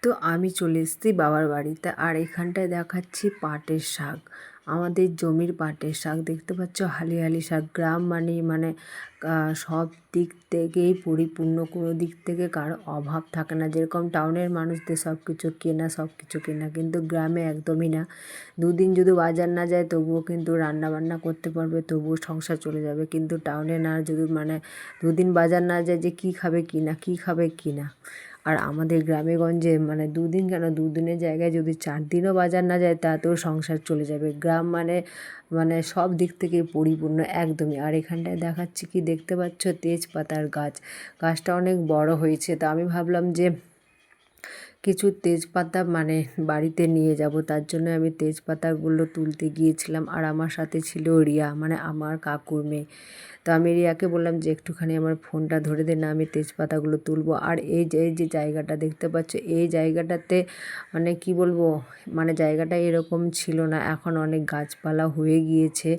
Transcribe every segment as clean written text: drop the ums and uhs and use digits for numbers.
তো আমি চলে এসেছি বাবার বাড়িতে, আর এখানটায় দেখাচ্ছি পাটের শাক। আমাদের জমির পাটের শাক দেখতে পাচ্ছ, হালি হালি শাক। গ্রাম মানে সব দিক থেকেই পরিপূর্ণ, কোনো দিক থেকে কারো অভাব থাকে না। যেরকম টাউনের মানুষদের সব কিছু কেনা, কিন্তু গ্রামে একদমই না। দুদিন যদি বাজার না যায় তবুও কিন্তু রান্না বান্না করতে পারবে, তবুও সংসার চলে যাবে। কিন্তু টাউনে না, যদি দুদিন বাজার না যায় যে কী খাবে কি না। আর আমাদের গ্রামে গঞ্জে দুদিন কেন, দুদিনের জায়গায় যদি 4 দিনও বাজার না যায় তাতেও সংসার চলে যাবে। গ্রাম মানে সব দিক থেকে পরিপূর্ণ একদমই। আর এখানটায় দেখাচ্ছি কি দেখতে পাচ্ছ, তেজপাতার গাছ। গাছটা অনেক বড় হয়েছে, তো আমি ভাবলাম যে কিছু তেজপাতা বাড়িতে নিয়ে যাব। তার জন্য আমি তেজপাতাগুলো তুলতে গিয়েছিলাম। আর আমার সাথে ছিল রিয়া, আমার কাকুর মেয়ে। তো আমি রিয়াকে বললাম যে একটুখানি আমার ফোনটা ধরে দে না, আমি তেজপাতাগুলো তুলবো। আর এই যে জায়গাটা দেখতে পাচ্ছ, এই জায়গাটাতে কি বলবো, জায়গাটা এরকম ছিল না, এখন অনেক গাছপালা হয়ে গিয়েছে।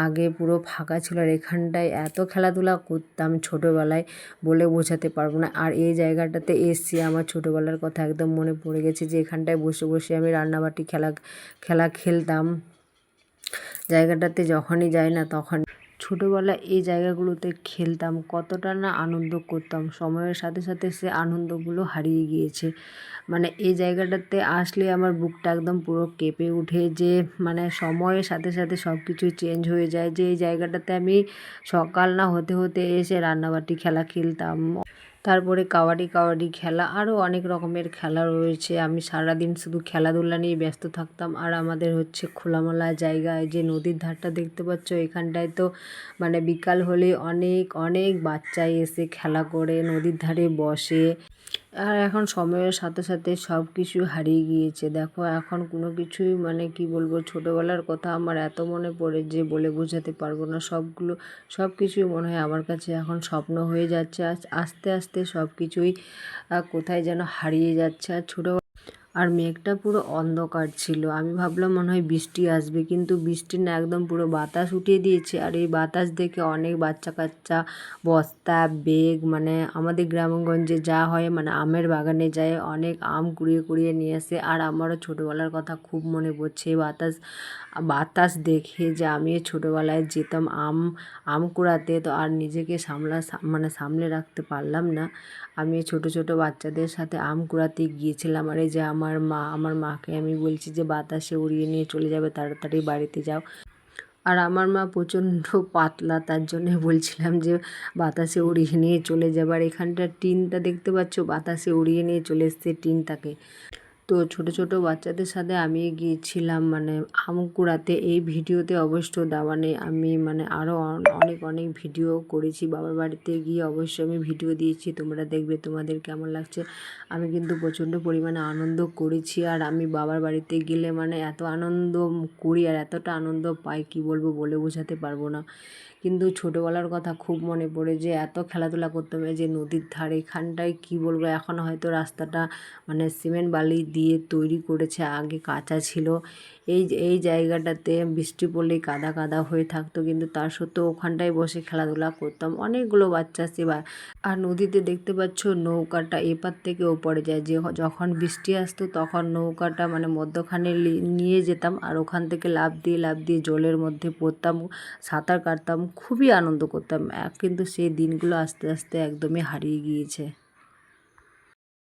আগে পুরো ফাঁকা ছিল। আর এখানটায় এত খেলাধুলা করতাম ছোটোবেলায়, বলে বোঝাতে পারবো না। আর এই জায়গাটাতে এসছি, আমার ছোটোবেলার কথা একদম মনে পড়ে গেছে যে এখানটায় বসে বসে আমি রান্নাবাটি খেলা খেলতাম। জায়গাটাতে যখনই যাই না তখন ছোটোবেলায় এই জায়গাগুলোতে খেলতাম, কতটা না আনন্দ করতাম। সময়ের সাথে সাথে সে আনন্দগুলো হারিয়ে গিয়েছে। এই জায়গাটাতে আসলে আমার বুকটা একদম পুরো কেঁপে উঠে, যে সময়ের সাথে সাথে সব কিছুই চেঞ্জ হয়ে যায়। যে এই জায়গাটাতে আমি সকাল না হতে হতে এসে রান্নাবাটি খেলা খেলতাম। তারপরে কাবাডি খেলা, আরও অনেক রকমের খেলা রয়েছে। আমি সারাদিন শুধু খেলাধুলা নিয়ে ব্যস্ত থাকতাম। আর আমাদের হচ্ছে খোলামেলা জায়গায়, যে নদীর ধারটা দেখতে পাচ্ছ, এখানটায় তো বিকাল হলে অনেক অনেক বাচ্চাই এসে খেলা করে, নদীর ধারে বসে। আর এখন সময়ের সাথে সাথে সব কিছু হারিয়ে গিয়েছে। দেখো এখন কোনো কিছুই কি বলবো, ছোটোবেলার কথা আমার এত মনে পড়ে যে বলে বোঝাতে পারবো না। সব কিছুই মনে হয় আমার কাছে এখন স্বপ্ন হয়ে যাচ্ছে। আস্তে আস্তে সব কিছুই কোথায় যেন হারিয়ে যাচ্ছে। আর মেঘটা পুরো অন্ধকার ছিল, আমি ভাবলাম মনে হয় বৃষ্টি আসবে, কিন্তু বৃষ্টি না, একদম পুরো বাতাস উঠিয়ে দিয়েছে। আর এই বাতাস দেখে অনেক বাচ্চা কাচ্চা বস্তা বেগ, আমাদের গ্রামগঞ্জে যা হয়, আমের বাগানে যায়, অনেক আম কুড়িয়ে কুড়িয়ে নিয়ে আসে। আর আমারও ছোটোবেলার কথা খুব মনে পড়ছে বাতাস দেখে, যে আমি ছোটোবেলায় যেতাম আম কুড়াতে। তো আর নিজেকে সামলে রাখতে পারলাম না, আমি ছোট বাচ্চাদের সাথে আম কুড়াতে গিয়েছিলাম। আর এই যে আমার মাকে আমি বলছি যে বাতাসে উড়িয়ে নিয়ে চলে যাবে, তাড়াতাড়ি বাড়িতে যাও। আর আমার মা প্রচণ্ড পাতলা, তার জন্যে বলছিলাম যে বাতাসে উড়িয়ে নিয়ে চলে যাবে। আর এখানটার টিনটা দেখতে পাচ্ছ, বাতাসে উড়িয়ে নিয়ে চলে এসছে টিনটাকে। তো ছোট বাচ্চাদের সাথে আমি গিয়েছিলাম আম কুড়াতে। এই ভিডিওতে অবশ্য দেওয়া নেই, আমি আরও অনেক ভিডিও করেছি বাবার বাড়িতে গিয়ে, অবশ্যই আমি ভিডিও দিয়েছি, তোমরা দেখবে তোমাদের কেমন লাগছে। আমি কিন্তু প্রচণ্ড পরিমাণে আনন্দ করেছি। আর আমি বাবার বাড়িতে গেলে এত আনন্দ করি আর এতটা আনন্দ পাই, কি বলবো, বলে বোঝাতে পারবো না। কিন্তু ছোটোবেলার কথা খুব মনে পড়ে, যে এত খেলাধুলা করতাম। যে নদীর ধারে এখানটায় কি বলবো, এখন হয়তো রাস্তাটা সিমেন্ট বালি দিয়ে তৈরি করেছে, আগে কাঁচা ছিল। এই জায়গাটাতে বৃষ্টি পড়লেই কাদা কাদা হয়ে থাকতো, কিন্তু তার সত্ত্বেও ওখানটায় বসে খেলাধুলা করতাম। অনেকগুলো বাচ্চা সেবা। আর নদীতে দেখতে পাচ্ছ নৌকাটা এপার থেকে ওপরে যায়, যে যখন বৃষ্টি আসতো তখন নৌকাটা মধ্যখানে নিয়ে যেতাম, আর ওখান থেকে লাফ দিয়ে জলের মধ্যে পড়তাম, সাঁতার কাটতাম, খুবই আনন্দ করতাম। কিন্তু সেই দিনগুলো আস্তে আস্তে একদমই হারিয়ে গিয়েছে।